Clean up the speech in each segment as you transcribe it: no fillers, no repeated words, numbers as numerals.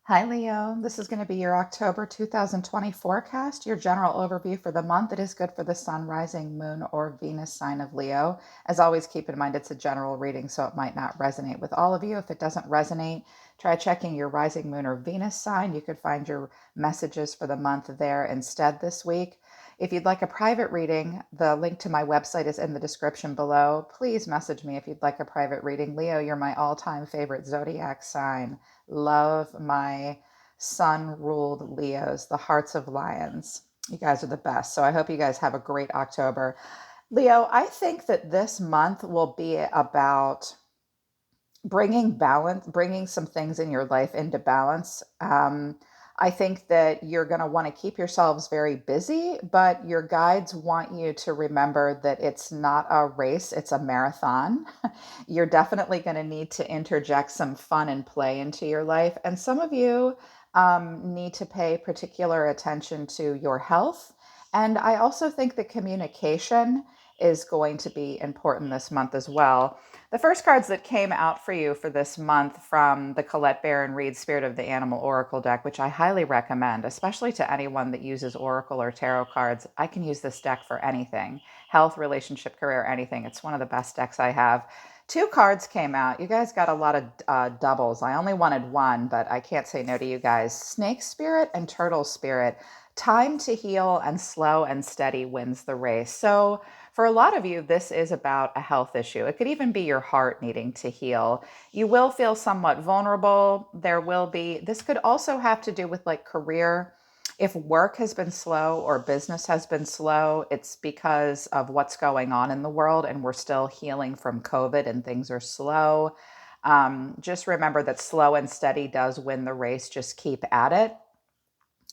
Hi, Leo. This is going to be your October 2020 forecast, your general overview for the month. It is good for the sun, rising, moon, or Venus sign of Leo. As always, keep in mind it's a general reading, so it might not resonate with all of you. If it doesn't resonate, try checking your rising, moon, or Venus sign. You could find your messages for the month there instead this week. If you'd like a private reading, the link to my website is in the description below. Please message me if you'd like a private reading. Leo, you're my all time favorite zodiac sign. Love my sun ruled Leos, the hearts of lions. You guys are the best. So I hope you guys have a great October. Leo, I think that this month will be about bringing balance, bringing some things in your life into balance. I think that you're going to want to keep yourselves very busy, but your guides want you to remember that it's not a race, it's a marathon. You're definitely going to need to interject some fun and play into your life. And some of you need to pay particular attention to your health. And I also think that communication is going to be important this month as well. The first cards that came out for you for this month from the Colette Baron Reid Spirit of the Animal Oracle deck, which I highly recommend, especially to anyone that uses Oracle or Tarot cards. I can use this deck for anything, health, relationship, career, anything. It's one of the best decks I have. Two cards came out. You guys got a lot of doubles. I only wanted one, but I can't say no to you guys. Snake Spirit and Turtle Spirit. Time to heal and slow and steady wins the race. So for a lot of you, this is about a health issue. It could even be your heart needing to heal. You will feel somewhat vulnerable. This could also have to do with like career. If work has been slow or business has been slow, it's because of what's going on in the world, and we're still healing from COVID and things are slow. Just remember that slow and steady does win the race. Just keep at it.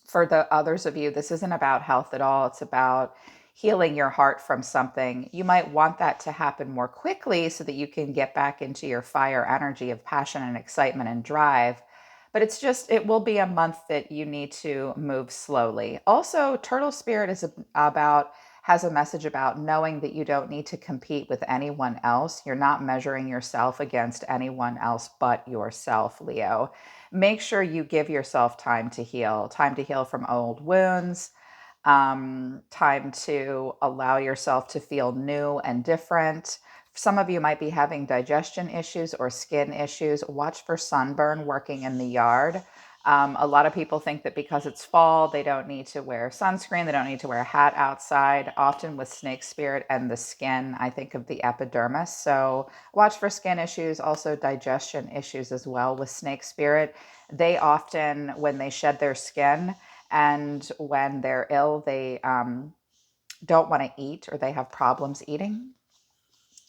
For the others of you, this isn't about health at all. It's about healing your heart from something. You might want that to happen more quickly so that you can get back into your fire energy of passion and excitement and drive. But it will be a month that you need to move slowly. Also, Turtle Spirit has a message about knowing that you don't need to compete with anyone else. You're not measuring yourself against anyone else but yourself, Leo. Make sure you give yourself time to heal from old wounds, time to allow yourself to feel new and different. Some of you might be having digestion issues or skin issues. Watch for sunburn working in the yard. A lot of people think that because it's fall, they don't need to wear sunscreen, they don't need to wear a hat outside. Often with snake spirit and the skin, I think of the epidermis. So watch for skin issues, also digestion issues as well with snake spirit. They often, when they shed their skin and when they're ill, they don't want to eat or they have problems eating.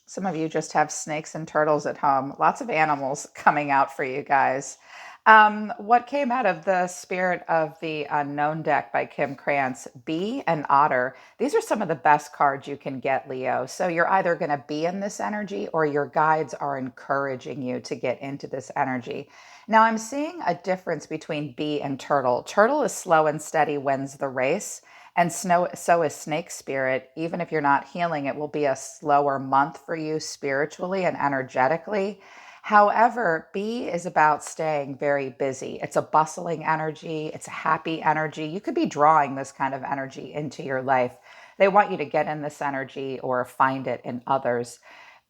Some of you just have snakes and turtles at home. Lots of animals coming out for you guys. What came out of the Spirit of the Unknown deck by Kim Krantz? Bee and Otter. These are some of the best cards you can get, Leo. So you're either going to be in this energy or your guides are encouraging you to get into this energy. Now, I'm seeing a difference between bee and turtle. Turtle is slow and steady, wins the race. And so is snake spirit. Even if you're not healing, it will be a slower month for you spiritually and energetically. However, B is about staying very busy. It's a bustling energy, it's a happy energy. You could be drawing this kind of energy into your life. They want you to get in this energy or find it in others.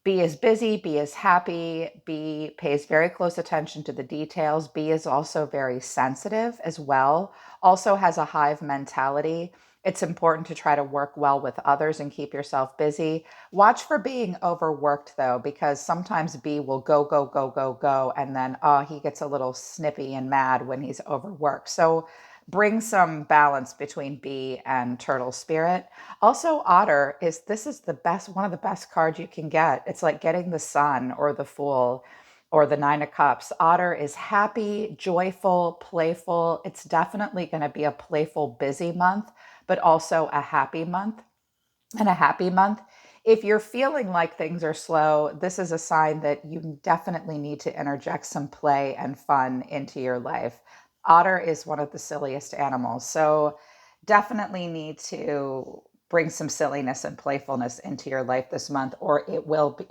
B is busy, B is happy, B pays very close attention to the details. B is also very sensitive as well, also has a hive mentality. It's important to try to work well with others and keep yourself busy. Watch for being overworked though, because sometimes B will go, go, go, go, go, and then he gets a little snippy and mad when he's overworked. So bring some balance between bee and turtle spirit. Also, otter is this is the best, one of the best cards you can get. It's like getting the sun or the fool or the nine of cups. Otter is happy, joyful, playful. It's definitely going to be a playful, busy month, but also a happy month. And a happy month. If you're feeling like things are slow, this is a sign that you definitely need to interject some play and fun into your life. Otter is one of the silliest animals, so definitely need to bring some silliness and playfulness into your life this month, or it will be,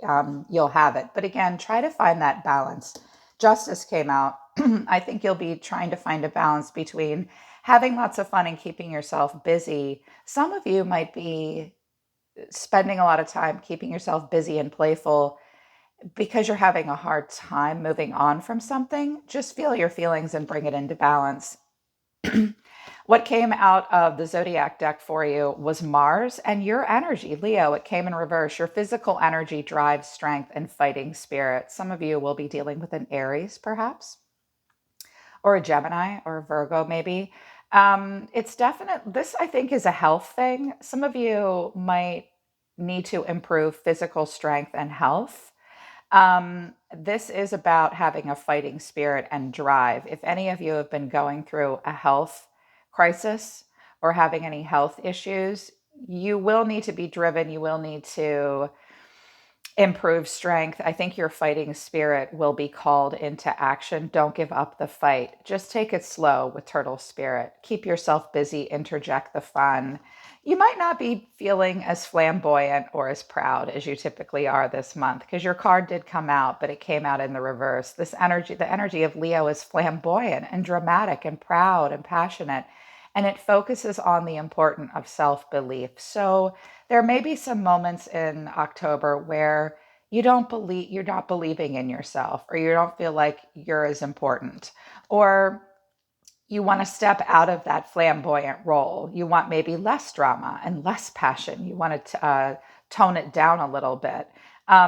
you'll have it. But again, try to find that balance. Justice came out. I think you'll be trying to find a balance between having lots of fun and keeping yourself busy. Some of you might be spending a lot of time keeping yourself busy and playful because you're having a hard time moving on from something. Just feel your feelings and bring it into balance. What came out of the zodiac deck for you was Mars and your energy, Leo. It came in reverse. Your physical energy drives strength and fighting spirit. Some of you will be dealing with an Aries, perhaps, or a Gemini or a Virgo, maybe. It's definite. This, I think, is a health thing. Some of you might need to improve physical strength and health. This is about having a fighting spirit and drive. If any of you have been going through a health crisis or having any health issues, you will need to be driven. You will need to improve strength. I think your fighting spirit will be called into action. Don't give up the fight. Just take it slow with turtle spirit. Keep yourself busy, interject the fun. You might not be feeling as flamboyant or as proud as you typically are this month because your card did come out, but it came out in the reverse. This energy, the energy of Leo is flamboyant and dramatic and proud and passionate, and it focuses on the importance of self-belief. So there may be some moments in October where you're not believing in yourself, or you don't feel like you're as important, or you want to step out of that flamboyant role. You want maybe less drama and less passion. You want to tone it down a little bit.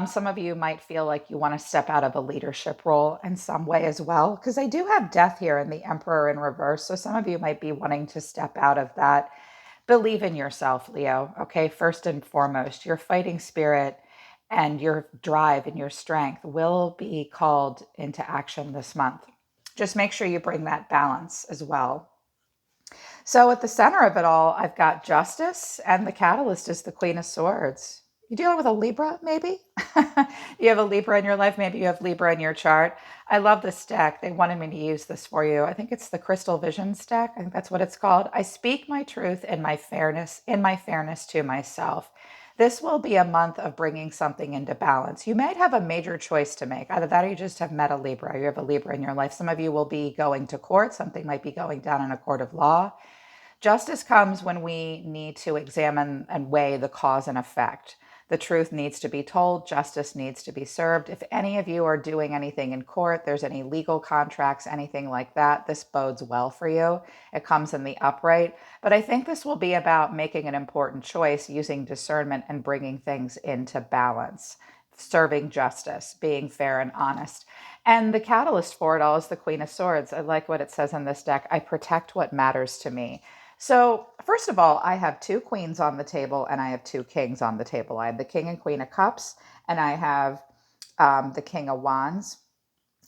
Some of you might feel like you want to step out of a leadership role in some way as well, because I do have death here in the Emperor in reverse. So some of you might be wanting to step out of that. Believe in yourself, Leo. Okay, first and foremost, your fighting spirit and your drive and your strength will be called into action this month. Just make sure you bring that balance as well. So at the center of it all, I've got justice, and the catalyst is the Queen of Swords. You dealing with a Libra, maybe? You have a Libra in your life. Maybe you have Libra in your chart. I love this deck. They wanted me to use this for you. I think it's the Crystal Visions deck. I think that's what it's called. I speak my truth and my fairness to myself. This will be a month of bringing something into balance. You might have a major choice to make. Either that or you just have met a Libra. You have a Libra in your life. Some of you will be going to court. Something might be going down in a court of law. Justice comes when we need to examine and weigh the cause and effect. The truth needs to be told. Justice needs to be served. If any of you are doing anything in court, there's any legal contracts, anything like that, this bodes well for you. It comes in the upright. But I think this will be about making an important choice, using discernment and bringing things into balance, serving justice, being fair and honest. And the catalyst for it all is the Queen of Swords. I like what it says in this deck. I protect what matters to me. So, first of all, I have two queens on the table and I have two kings on the table. I have the King and Queen of Cups, and I have the King of Wands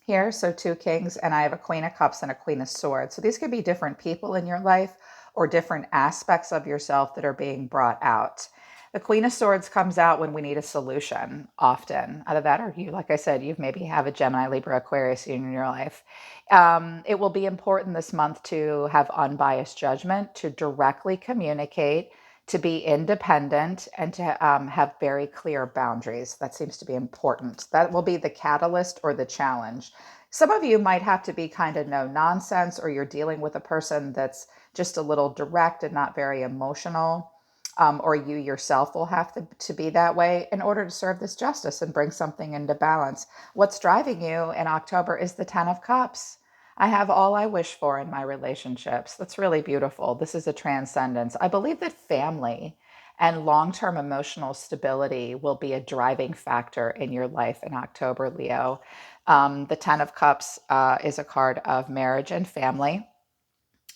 here. So, two kings, and I have a Queen of Cups and a Queen of Swords. So, these could be different people in your life or different aspects of yourself that are being brought out. The Queen of Swords comes out when we need a solution, often. Out of that, or you, like I said, you maybe have a Gemini, Libra, Aquarius in your life. It will be important this month to have unbiased judgment, to directly communicate, to be independent, and to have very clear boundaries. That seems to be important. That will be the catalyst or the challenge. Some of you might have to be kind of no nonsense, or you're dealing with a person that's just a little direct and not very emotional. Or you yourself will have to be that way in order to serve this justice and bring something into balance. What's driving you in October is the Ten of Cups. I have all I wish for in my relationships. That's really beautiful. This is a transcendence. I believe that family and long-term emotional stability will be a driving factor in your life in October, Leo. The Ten of Cups is a card of marriage and family.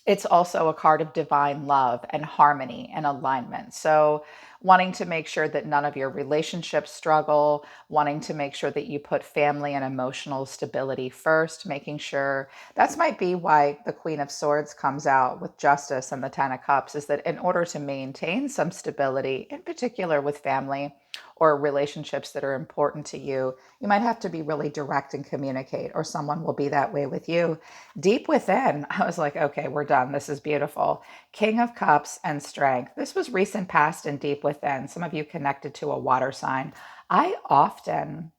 It's also a card of divine love and harmony and alignment. So, wanting to make sure that none of your relationships struggle, wanting to make sure that you put family and emotional stability first, making sure that's might be why the Queen of Swords comes out with justice and the Ten of Cups, is that in order to maintain some stability, in particular with family or relationships that are important to you, you might have to be really direct and communicate, or someone will be that way with you. Deep within, I was like, okay, we're done. This is beautiful. King of Cups and strength. This was recent past and deep within. Some of you connected to a water sign. I often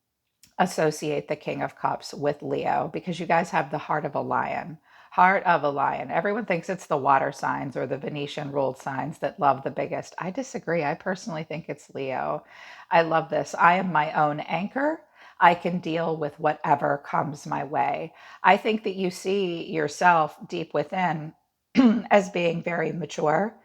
associate the King of Cups with Leo because you guys have the heart of a lion. Heart of a lion. Everyone thinks it's the water signs or the Venetian ruled signs that love the biggest. I disagree. I personally think it's Leo. I love this. I am my own anchor. I can deal with whatever comes my way. I think that you see yourself deep within as being very mature,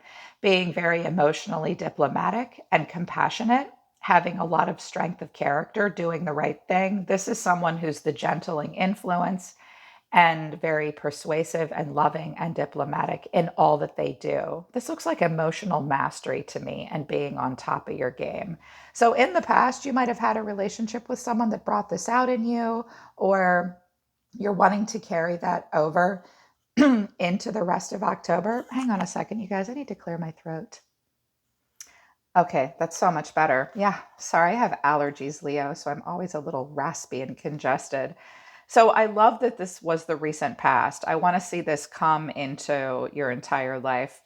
being very emotionally diplomatic and compassionate, having a lot of strength of character, doing the right thing. This is someone who's the gentling influence and very persuasive and loving and diplomatic in all that they do. This looks like emotional mastery to me and being on top of your game. So, in the past, you might have had a relationship with someone that brought this out in you, or you're wanting to carry that over into the rest of October. Hang on a second, you guys. I need to clear my throat. Okay, that's so much better. Yeah, sorry, I have allergies, Leo, so I'm always a little raspy and congested. So I love that this was the recent past. I want to see this come into your entire life.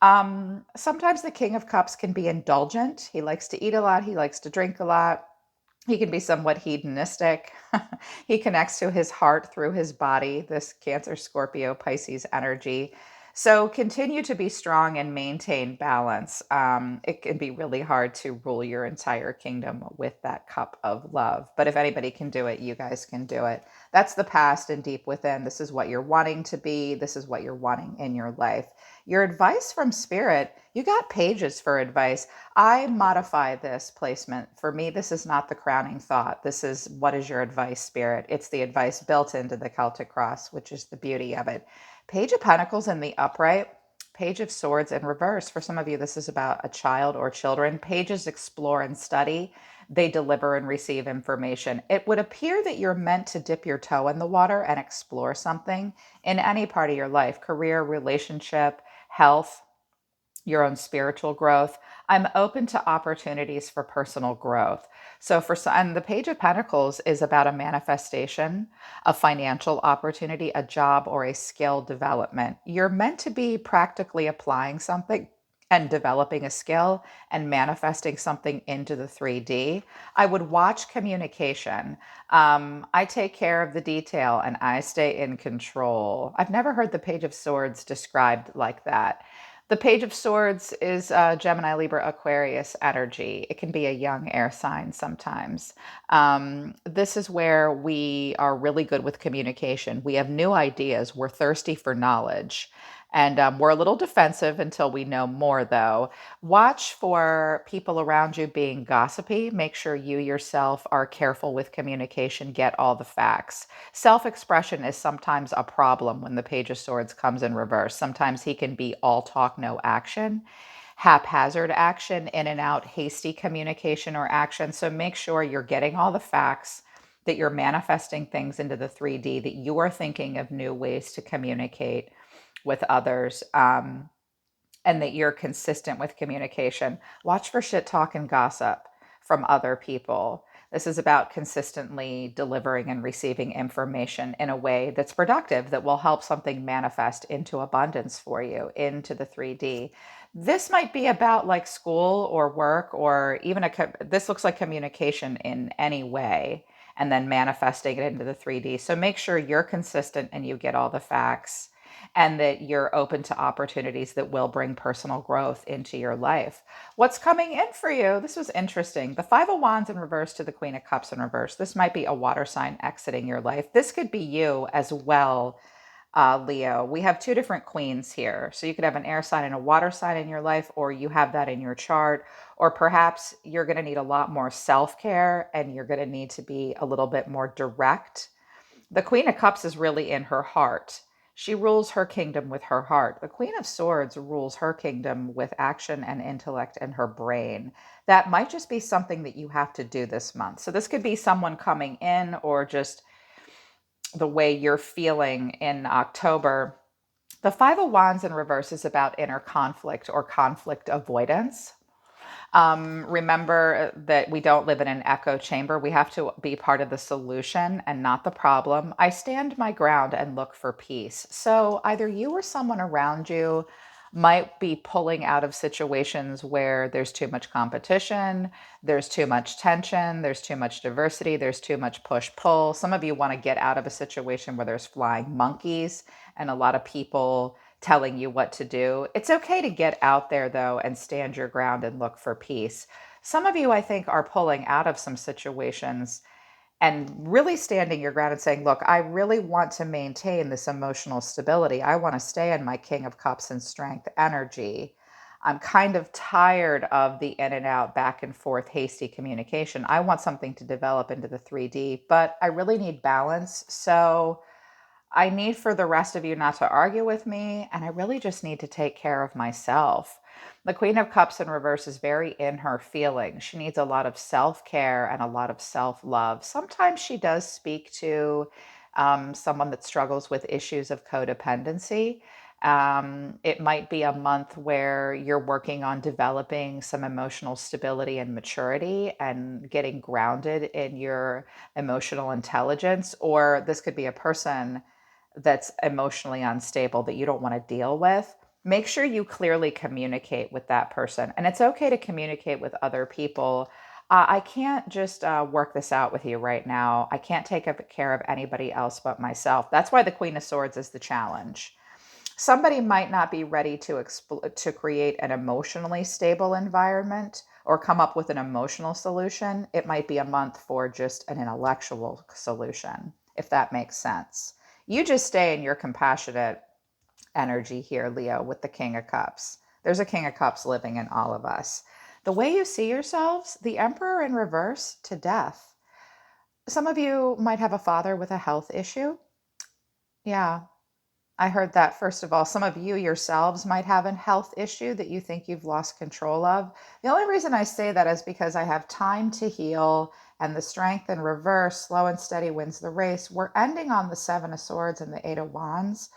Sometimes the King of Cups can be indulgent. He likes to eat a lot, he likes to drink a lot. He can be somewhat hedonistic. He connects to his heart through his body, this Cancer, Scorpio, Pisces energy. So continue to be strong and maintain balance. It can be really hard to rule your entire kingdom with that cup of love. But if anybody can do it, you guys can do it. That's the past and deep within. This is what you're wanting to be. This is what you're wanting in your life. Your advice from spirit, you got pages for advice. I modify this placement. For me, this is not the crowning thought. This is what is your advice, spirit? It's the advice built into the Celtic cross, which is the beauty of it. Page of Pentacles in the upright, Page of Swords in reverse. For some of you, this is about a child or children. Pages explore and study. They deliver and receive information. It would appear that you're meant to dip your toe in the water and explore something in any part of your life, career, relationship, health, your own spiritual growth. I'm open to opportunities for personal growth. So for some, and the Page of Pentacles is about a manifestation, a financial opportunity, a job, or a skill development. You're meant to be practically applying something and developing a skill and manifesting something into the 3D. I would watch communication. I take care of the detail and I stay in control. I've never heard the Page of Swords described like that. The Page of Swords is Gemini, Libra, Aquarius energy. It can be a young air sign sometimes. This is where we are really good with communication. We have new ideas. We're thirsty for knowledge. And we're a little defensive until we know more, though. Watch for people around you being gossipy. Make sure you yourself are careful with communication. Get all the facts. Self expression is sometimes a problem when the Page of Swords comes in reverse. Sometimes he can be all talk, no action, haphazard action, in and out, hasty communication or action. So make sure you're getting all the facts, that you're manifesting things into the 3D, that you are thinking of new ways to communicate with others, and that you're consistent with communication. Watch for shit talk and gossip from other people. This is about consistently delivering and receiving information in a way that's productive, that will help something manifest into abundance for you, into the 3D. This might be about like school or work, or even this looks like communication in any way, and then manifesting it into the 3D. So make sure you're consistent and you get all the facts, and that you're open to opportunities that will bring personal growth into your life. What's coming in for you? This was interesting. The Five of Wands in reverse to the Queen of Cups in reverse. This might be a water sign exiting your life. This could be you as well, Leo. We have two different queens here. So you could have an air sign and a water sign in your life, or you have that in your chart, or perhaps you're going to need a lot more self-care and you're going to need to be a little bit more direct. The Queen of Cups is really in her heart. She rules her kingdom with her heart. The Queen of Swords rules her kingdom with action and intellect and her brain. That might just be something that you have to do this month. So this could be someone coming in, or just the way you're feeling in October. The Five of Wands in reverse is about inner conflict or conflict avoidance. Remember that we don't live in an echo chamber. We have to be part of the solution and not the problem. I stand my ground and look for peace. So either you or someone around you might be pulling out of situations where there's too much competition, there's too much tension, there's too much diversity, there's too much push pull. Some of you want to get out of a situation where there's flying monkeys and a lot of people telling you what to do. It's okay to get out there though and stand your ground and look for peace. Some of you, I think, are pulling out of some situations and really standing your ground and saying, look, I really want to maintain this emotional stability. I want to stay in my King of Cups and Strength energy. I'm kind of tired of the in and out, back and forth, hasty communication. I want something to develop into the 3D, but I really need balance. So I need for the rest of you not to argue with me, and I really just need to take care of myself. The Queen of Cups in reverse is very in her feelings. She needs a lot of self care and a lot of self love. Sometimes she does speak to someone that struggles with issues of codependency. It might be a month where you're working on developing some emotional stability and maturity and getting grounded in your emotional intelligence, or this could be a person that's emotionally unstable that you don't want to deal with. Make sure you clearly communicate with that person. And it's okay to communicate with other people. I can't just work this out with you right now. I can't take care of anybody else but myself. That's why the Queen of Swords is the challenge. Somebody might not be ready to create an emotionally stable environment or come up with an emotional solution. It might be a month for just an intellectual solution, if that makes sense. You just stay in your compassionate energy here, Leo, with the King of Cups. There's a King of Cups living in all of us. The way you see yourselves, the Emperor in reverse to death. Some of you might have a father with a health issue. Yeah, I heard that. First of all, some of you yourselves might have a health issue that you think you've lost control of. The only reason I say that is because I have time to heal and the strength in reverse, slow and steady wins the race. We're ending on the Seven of Swords and the Eight of Wands.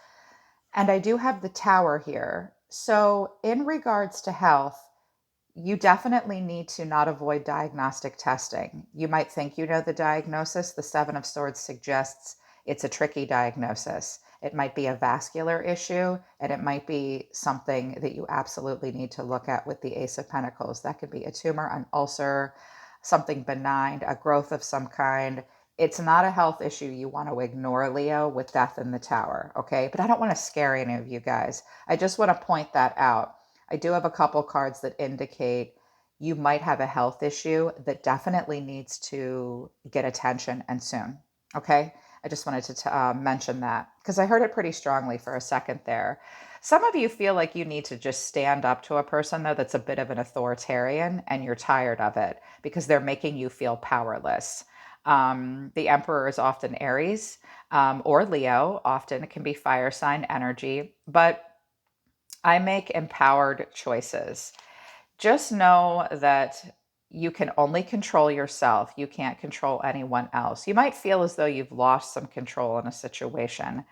And I do have the Tower here. So, in regards to health, you definitely need to not avoid diagnostic testing. You might think you know the diagnosis. The Seven of Swords suggests it's a tricky diagnosis. It might be a vascular issue, and it might be something that you absolutely need to look at with the Ace of Pentacles. That could be a tumor, an ulcer, something benign, a growth of some kind. It's not a health issue you want to ignore, Leo, with Death in the Tower, okay? But I don't want to scare any of you guys. I just want to point that out. I do have a couple cards that indicate you might have a health issue that definitely needs to get attention and soon. Okay. I just wanted to mention that because I heard it pretty strongly for a second there. Some of you feel like you need to just stand up to a person, though, that's a bit of an authoritarian and you're tired of it because they're making you feel powerless. The Emperor is often Aries or Leo, often it can be fire sign energy, but I make empowered choices. Just know that you can only control yourself. You can't control anyone else. You might feel as though you've lost some control in a situation.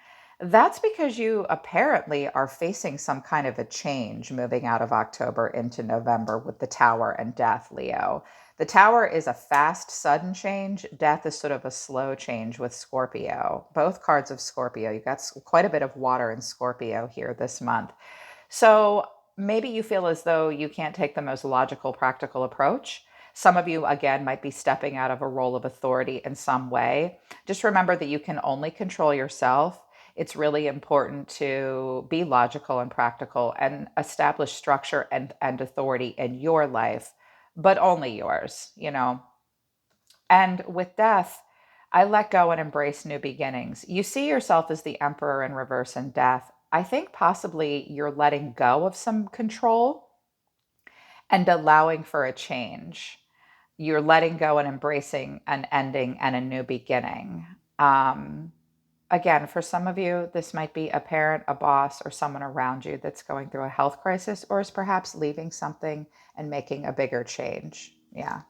That's because you apparently are facing some kind of a change moving out of October into November with the Tower and Death, Leo. The Tower is a fast, sudden change. Death is sort of a slow change with Scorpio. Both cards of Scorpio. You've got quite a bit of water in Scorpio here this month. So maybe you feel as though you can't take the most logical, practical approach. Some of you, again, might be stepping out of a role of authority in some way. Just remember that you can only control yourself. It's really important to be logical and practical and establish structure and authority in your life, but only yours, you know. And with death, I let go and embrace new beginnings. You see yourself as the Emperor in reverse in death. I think possibly you're letting go of some control and allowing for a change. You're letting go and embracing an ending and a new beginning. Um, Again, for some of you, this might be a parent, a boss, or someone around you that's going through a health crisis or is perhaps leaving something and making a bigger change. Yeah.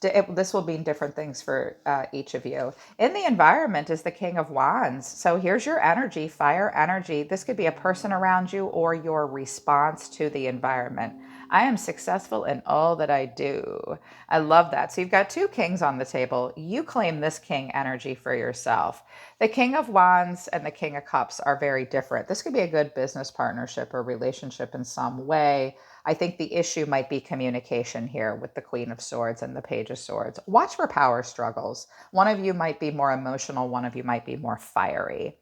This will mean different things for each of you. In the environment is the King of Wands. So here's your energy, fire energy. This could be a person around you or your response to the environment. I am successful in all that I do. I love that. So you've got two kings on the table. You claim this king energy for yourself. The King of Wands and the King of Cups are very different. This could be a good business partnership or relationship in some way. I think the issue might be communication here with the Queen of Swords and the Page of Swords. Watch for power struggles. One of you might be more emotional, one of you might be more fiery.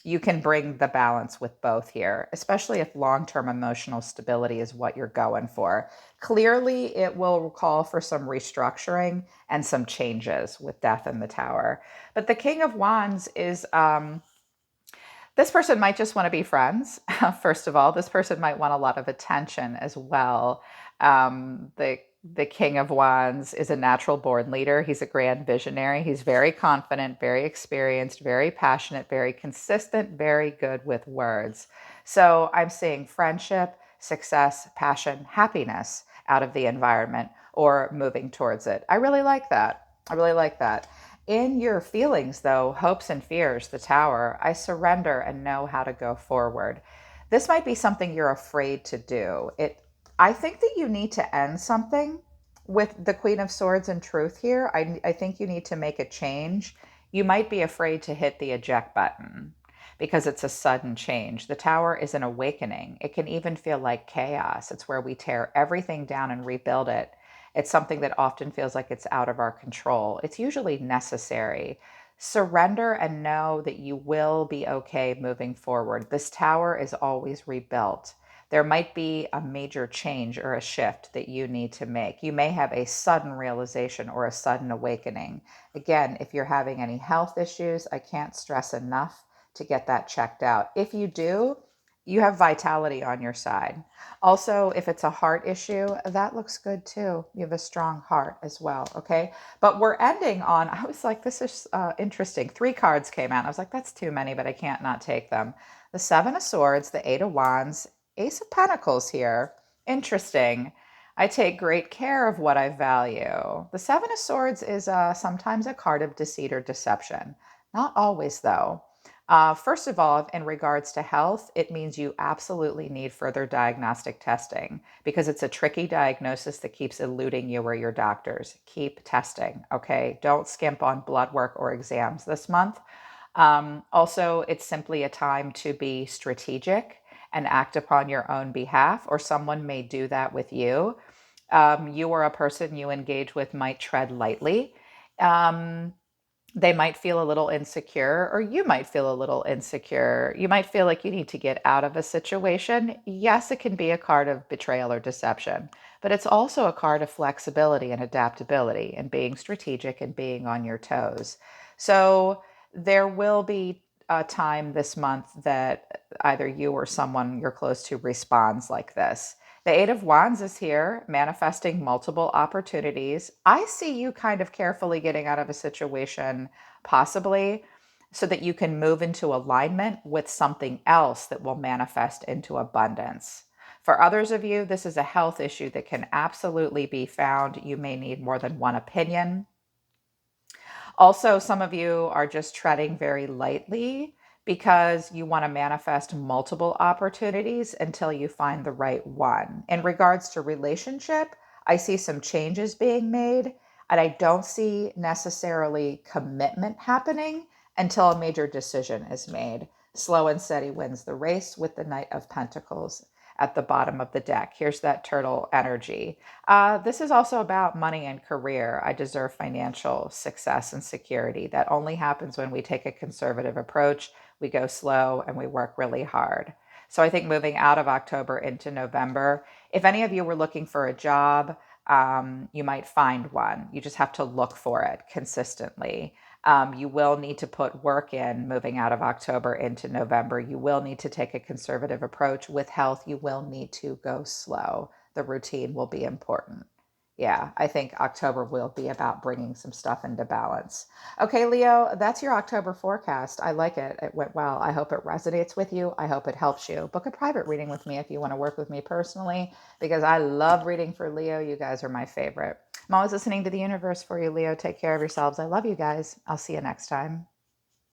You can bring the balance with both here, especially if long-term emotional stability is what you're going for. Clearly, it will call for some restructuring and some changes with Death in the Tower. But the King of Wands is this person might just want to be friends. First of all, this person might want a lot of attention as well. The King of Wands is a natural born leader. He's a grand visionary. He's very confident, very experienced, very passionate, very consistent, very good with words. So I'm seeing friendship, success, passion, happiness out of the environment or moving towards it. I really like that. I really like that. In your feelings, though, hopes and fears, the Tower, I surrender and know how to go forward. This might be something you're afraid to do. I think that you need to end something with the Queen of Swords and Truth here. I think you need to make a change. You might be afraid to hit the eject button because it's a sudden change. The Tower is an awakening. It can even feel like chaos. It's where we tear everything down and rebuild it. It's something that often feels like it's out of our control. It's usually necessary. Surrender and know that you will be okay moving forward. This tower is always rebuilt. There might be a major change or a shift that you need to make. You may have a sudden realization or a sudden awakening. Again, if you're having any health issues, I can't stress enough to get that checked out. If you do, you have vitality on your side. Also, if it's a heart issue, that looks good too. You have a strong heart as well, okay? But we're ending on, I was like, this is interesting. 3 cards came out. I was like, that's too many, but I can't not take them. The 7 of Swords, the 8 of Wands, Ace of Pentacles here. Interesting. I take great care of what I value. The 7 of Swords is sometimes a card of deceit or deception. Not always, though. First of all, in regards to health, it means you absolutely need further diagnostic testing because it's a tricky diagnosis that keeps eluding you or your doctors. Keep testing, okay? Don't skimp on blood work or exams this month. Also, it's simply a time to be strategic and act upon your own behalf, or someone may do that with you. You or a person you engage with might tread lightly. They might feel a little insecure, or you might feel a little insecure. You might feel like you need to get out of a situation. Yes, it can be a card of betrayal or deception, but it's also a card of flexibility and adaptability and being strategic and being on your toes. So there will be a time this month that either you or someone you're close to responds like this. The 8 of Wands is here, manifesting multiple opportunities. I see you kind of carefully getting out of a situation, possibly, so that you can move into alignment with something else that will manifest into abundance. For others of you, this is a health issue that can absolutely be found. You may need more than one opinion. Also, some of you are just treading very lightly because you want to manifest multiple opportunities until you find the right one. In regards to relationship, I see some changes being made, and I don't see necessarily commitment happening until a major decision is made. Slow and steady wins the race with the Knight of Pentacles at the bottom of the deck. Here's that turtle energy. This is also about money and career. I deserve financial success and security. That only happens when we take a conservative approach. We go slow and we work really hard. So I think moving out of October into November, if any of you were looking for a job, you might find one. You just have to look for it consistently. You will need to put work in moving out of October into November. You will need to take a conservative approach. With health, you will need to go slow. The routine will be important. Yeah, I think October will be about bringing some stuff into balance. Okay, Leo, that's your October forecast. I like it. It went well. I hope it resonates with you. I hope it helps you. Book a private reading with me if you want to work with me personally, because I love reading for Leo. You guys are my favorite. I'm always listening to the universe for you, Leo. Take care of yourselves. I love you guys. I'll see you next time.